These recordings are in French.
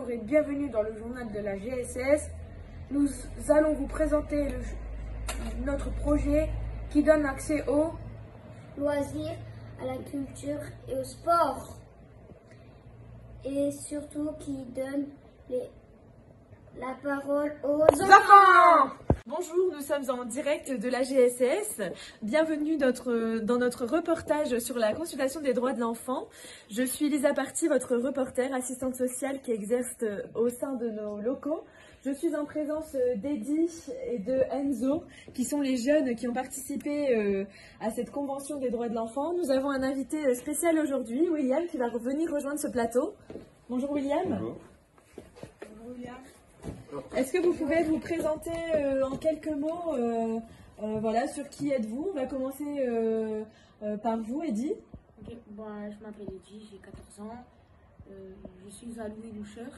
Bonjour et bienvenue dans le journal de la GSS. Nous allons vous présenter notre projet qui donne accès aux loisirs, à la culture et au sport. Et surtout qui donne la parole aux enfants. Bonjour, nous sommes en direct de la GSS. Bienvenue dans notre reportage sur la consultation des droits de l'enfant. Je suis Lisa Parti, votre reporter, assistante sociale qui exerce au sein de nos locaux. Je suis en présence d'Eddie et de Enzo, qui sont les jeunes qui ont participé à cette convention des droits de l'enfant. Nous avons un invité spécial aujourd'hui, William, qui va venir rejoindre ce plateau. Bonjour William. Bonjour. Bonjour William. Est-ce que vous pouvez vous présenter en quelques mots voilà, sur qui êtes-vous? On va commencer par vous, Eddie. Okay. Bon, je m'appelle Eddie, j'ai 14 ans. Je suis à Louis-Loucheur.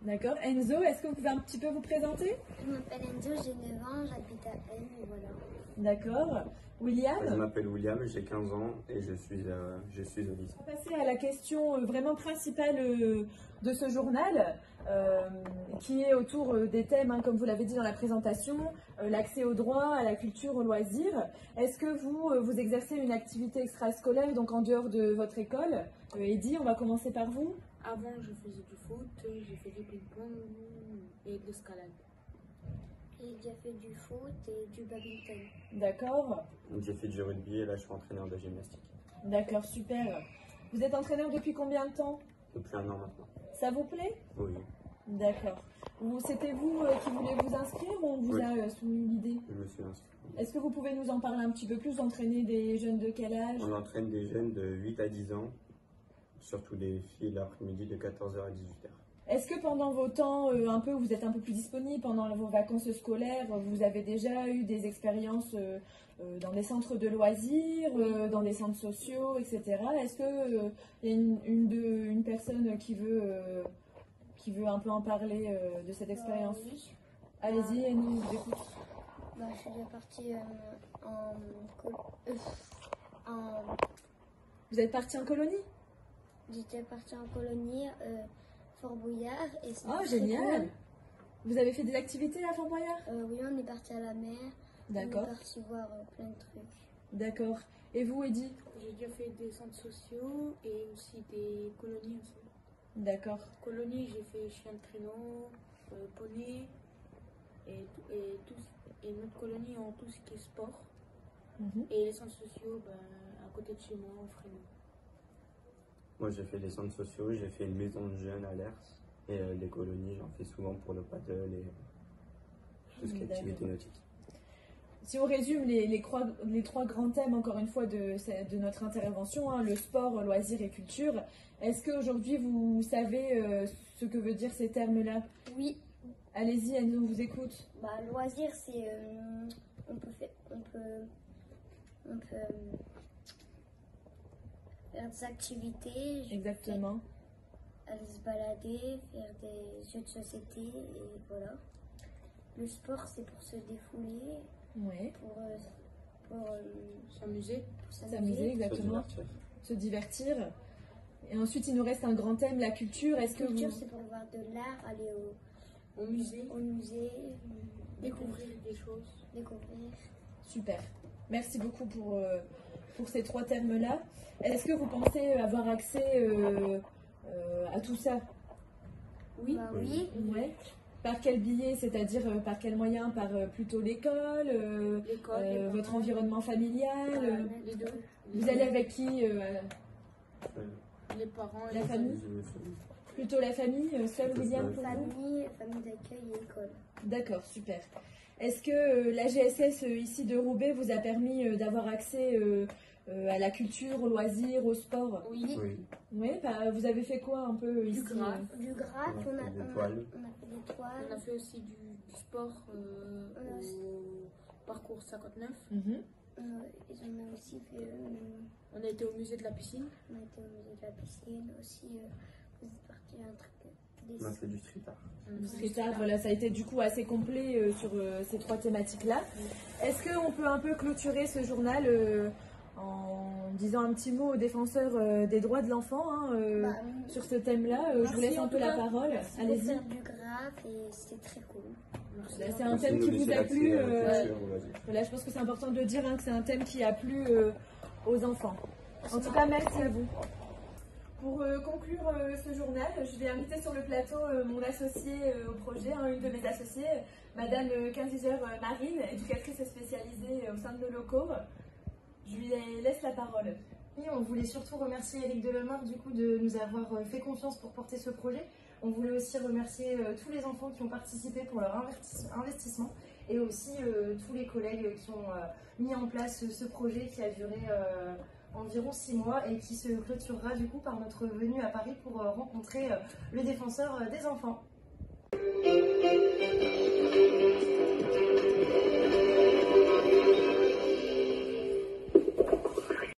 D'accord. Enzo, est-ce que vous pouvez un petit peu vous présenter? Je m'appelle Enzo, j'ai 9 ans, j'habite à N et voilà. D'accord. William? Je m'appelle William, j'ai 15 ans et je suis au lycée. On va passer à la question vraiment principale de ce journal, qui est autour des thèmes, hein, comme vous l'avez dit dans la présentation, l'accès aux droits, à la culture, aux loisirs. Est-ce que vous exercez une activité extrascolaire, donc en dehors de votre école? Eddie, on va commencer par vous. Avant, je faisais du foot, j'ai fait du ping-pong et de l'escalade. Et j'ai fait du foot et du badminton. D'accord. J'ai fait du rugby et là je suis entraîneur de gymnastique. D'accord, super. Vous êtes entraîneur depuis combien de temps? Depuis 1 an maintenant. Ça vous plaît? Oui, D'accord. C'était vous qui voulez vous inscrire ou on vous Oui. a soumis l'idée? je me suis inscrit. Est-ce que vous pouvez nous en parler un petit peu plus, entraîner des jeunes de quel âge? On entraîne des jeunes de 8 à 10 ans, surtout des filles l'après-midi de 14h à 18h. Est-ce que pendant vos temps, vous êtes un peu plus disponible, pendant vos vacances scolaires, vous avez déjà eu des expériences dans des centres de loisirs, dans des centres sociaux, etc. Est-ce qu'il y a une personne qui veut un peu en parler de cette expérience? Oui. Allez-y, et nous vous écoute. Je suis déjà partie Vous êtes parti en colonie? j'étais partie en colonie Fort Boyard et c'était Oh, très génial! cool. Vous avez fait des activités à Fort Boyard? Oui, on est parti à la mer. D'accord, On est parti voir plein de trucs. d'accord. Et vous, Eddie? J'ai déjà fait des centres sociaux et aussi des colonies aussi. D'accord, Colonies, j'ai fait chien de traîneau, poney et notre colonie en tout ce qui est sport. Mhm. Et les centres sociaux, à côté de chez moi, au Fresno. Moi j'ai fait les centres sociaux, j'ai fait une maison de jeunes à l'ERS et les colonies j'en fais souvent pour le paddle et tout ce qui est D'accord. activité nautique. Si on résume les trois grands thèmes, encore une fois, de notre intervention, hein, le sport, loisirs et culture, est-ce qu'aujourd'hui vous savez ce que veut dire ces termes-là? Oui, Allez-y, Enzo, on vous écoute. loisir, c'est on peut faire des activités, Exactement. aller se balader, faire des jeux de société et voilà. Le sport, c'est pour se défouler, Oui, pour S'amuser. s'amuser, Se exactement. divertir. Se divertir. Et ensuite, il nous reste un grand thème, la culture. Est-ce que La culture, vous... c'est pour voir de l'art, aller Au musée, au musée, découvrir des choses. découvrir. Super. Merci beaucoup pour ces trois termes-là. Est-ce que vous pensez avoir accès à tout ça? Oui. Oui. Ouais. Par quel biais? C'est-à-dire par quel moyen? Par plutôt l'école, L'école, les votre parents, environnement familial? les deux. Vous allez avec qui? Les parents et La les famille? Je me suis- Plutôt la famille, seul Plutôt William seul. pour vous? Famille d'accueil et école. D'accord, super. Est-ce que la GSS ici de Roubaix vous a permis d'avoir accès à la culture, aux loisirs, au sport? Oui. Oui, Oui, vous avez fait quoi un peu ici? graphe. Du graphe, On a fait des toiles. on a fait des On toiles. a fait aussi du sport aussi. au parcours 59. Mhm. Ils en ont aussi fait. On a été au musée de la piscine. On a été au musée de la piscine aussi. Vous êtes parti à un truc. on a fait du street art. Street art, voilà, ça a été du coup assez complet sur ces trois thématiques-là. Est-ce qu'on peut un peu clôturer ce journal en disant un petit mot aux défenseurs des droits de l'enfant sur ce thème-là. Je vous laisse un peu la parole. Merci pour faire du graphe et c'est très cool. Là, c'est un thème qui vous a plu. Voilà, je pense que c'est important de le dire, que c'est un thème qui a plu aux enfants. En tout cas, merci à vous. Pour conclure ce journal, je vais inviter sur le plateau mon associée au projet, une de mes associées, Madame Kinziger Marine, éducatrice spécialisée au sein de nos locaux. Je lui laisse la parole. Oui, on voulait surtout remercier Eric Delamare du coup de nous avoir fait confiance pour porter ce projet. On voulait aussi remercier tous les enfants qui ont participé pour leur investissement et aussi tous les collègues qui ont mis en place ce projet qui a duré environ 6 mois et qui se clôturera du coup par notre venue à Paris pour rencontrer le défenseur des enfants.